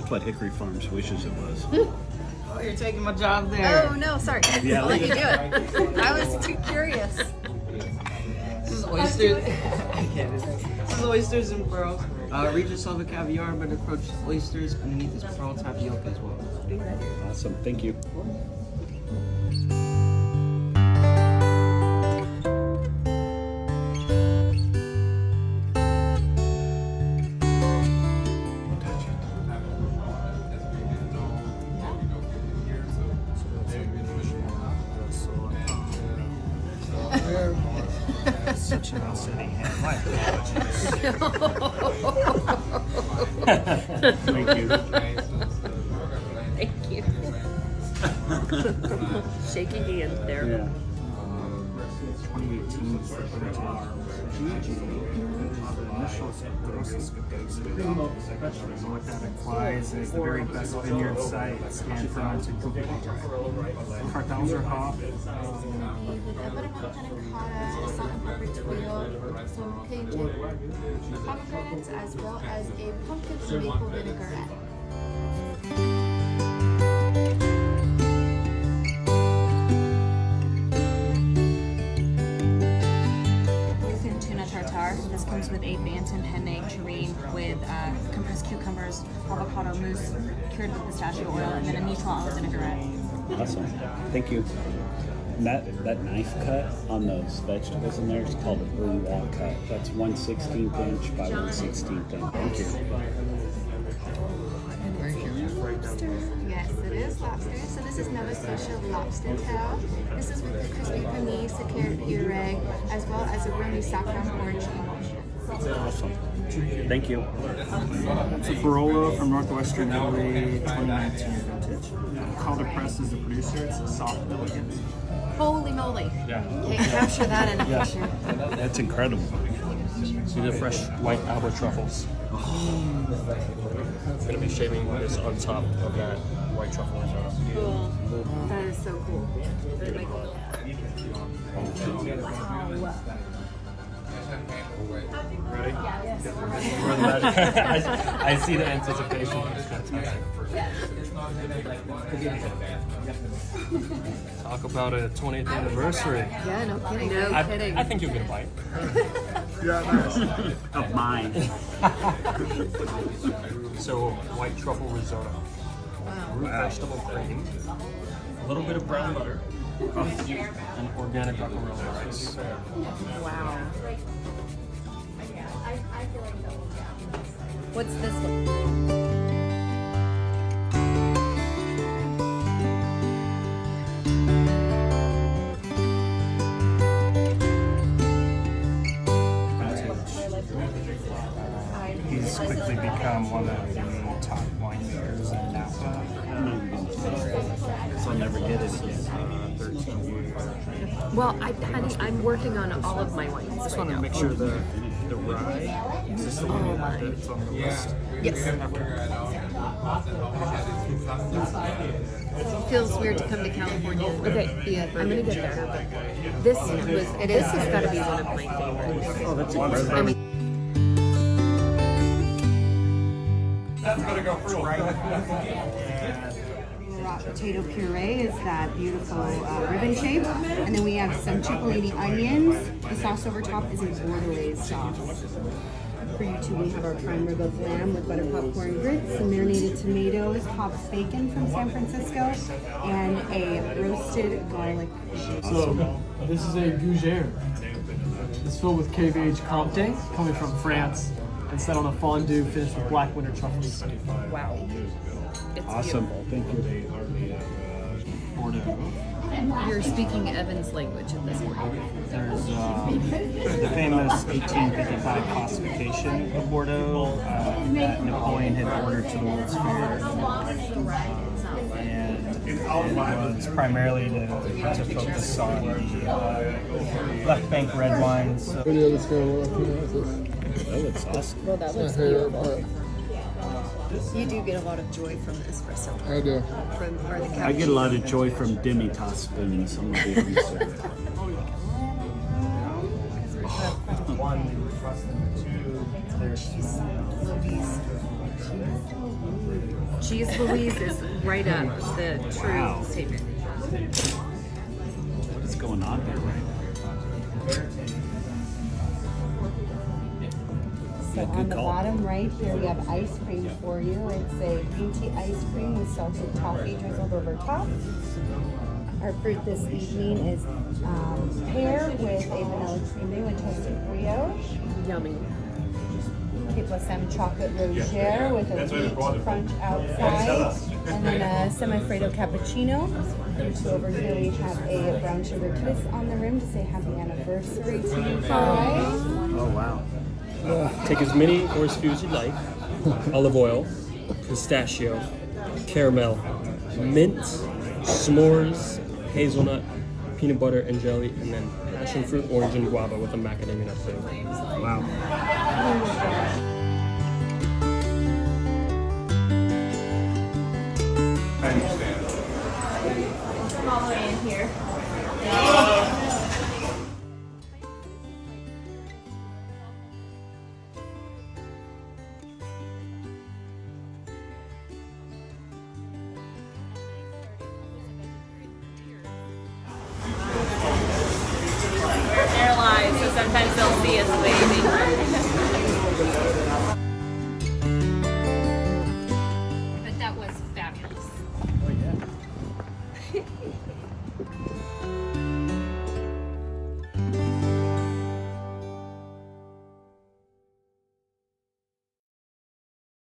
That's what Hickory Farms wishes it was. Oh, you're taking my job there. Oh no, sorry. Yeah, I'll let you do it. I was too curious. This is oysters. This is oysters and pearls. Regis love a caviar, but approach oysters underneath this pearl tapioca as well. Awesome. Thank you. Such an outstanding hand. My apologies. Thank you. Thank you. Shaky hand there. Yeah. 2018 what that implies is the very best vineyard sites and fermented completely dry. Cartels are hop. The butternut panna cotta, salt and pepper tomato, some cajun pomegranates, as well as a pumpkin and maple vinaigrette. This comes with a Bantam penne terrine with compressed cucumbers, avocado mousse, cured with pistachio oil, and then a neutral olive vinaigrette. Awesome. Thank you. And that knife cut on those vegetables in there is called a bourgeois cut. That's 1/16 inch by 1/16 inch. Thank you. Yes, it is lobster. So this is Nova Scotia lobster tail. This is with the crispy panisse, a carrot puree, as well as a remy saffron orange emulsion. Awesome. Thank you. It's a Barolo from Northwestern Italy, 2019 vintage. Calder Press is the producer. It's a soft elegant. Holy moly. Yeah. Can't capture that in a picture. That's incredible. See the fresh white Albert truffles. I'm going to be shaving this on top of that white truffle risotto. Cool. That is so cool. Very cool. Wow. Ready? Yes. I see the anticipation. Talk about a 20th anniversary. Yeah, no kidding. No kidding. I think you'll get a bite. Of mine. So, white truffle risotto. Root vegetable cream, a little bit of brown butter, and organic guacamole rice. Wow. What's this one? He's quickly become one of the top winemakers in Napa. So I'll never get it again. 13 years. Well, honey, I'm working on all of my wines. Just want to make sure the rye is this the one that's on the list. Yes. Feels weird to come to California. Okay, I'm gonna get there. This has got to be one of my favorites. Oh, that's incredible. I mean, That's gonna go through. Raw potato puree is that beautiful ribbon shape, and then we have some cipollini onions. The sauce over top is a bordelaise sauce. For you two, we have our prime rib of lamb with butter popcorn grits, some marinated tomatoes, Hobbs bacon from San Francisco, and a roasted garlic. So this is a gougere. It's filled with KVH Comté, coming from France, and set on a fondue finished with black winter truffles. wow. It's Awesome. beautiful. Thank you. Bordeaux. You're speaking Evan's language at this point. There's the famous 1855 classification of Bordeaux that Napoleon had ordered to the World's Fair. And it was primarily to focus on the left bank red wines. So That looks awesome. Well, that looks beautiful. You do get a lot of joy from the espresso. I do. Or the I get a lot of joy from Demitas spoons. I'm gonna be honest with you. one, two, there's Cheese Louise is right up the true Wow. statement. What is going on here right So Yeah, on good the call. bottom right here we have ice cream for you. It's a green tea ice cream with salted toffee drizzled over top. Our fruit this evening is pear with a vanilla creamy and toasted brioche. Yummy. It was some chocolate rougere with a wheat crunch outside, and then a semi-freddo cappuccino. And so over here we have a brown sugar kiss on the rim to say happy anniversary to you guys. now? Oh wow. Take as many or as few as you like. Olive oil, pistachio, caramel, mint, s'mores, hazelnut, peanut butter and jelly, and then passion fruit, orange, and guava with a macadamia nut flavor. Wow.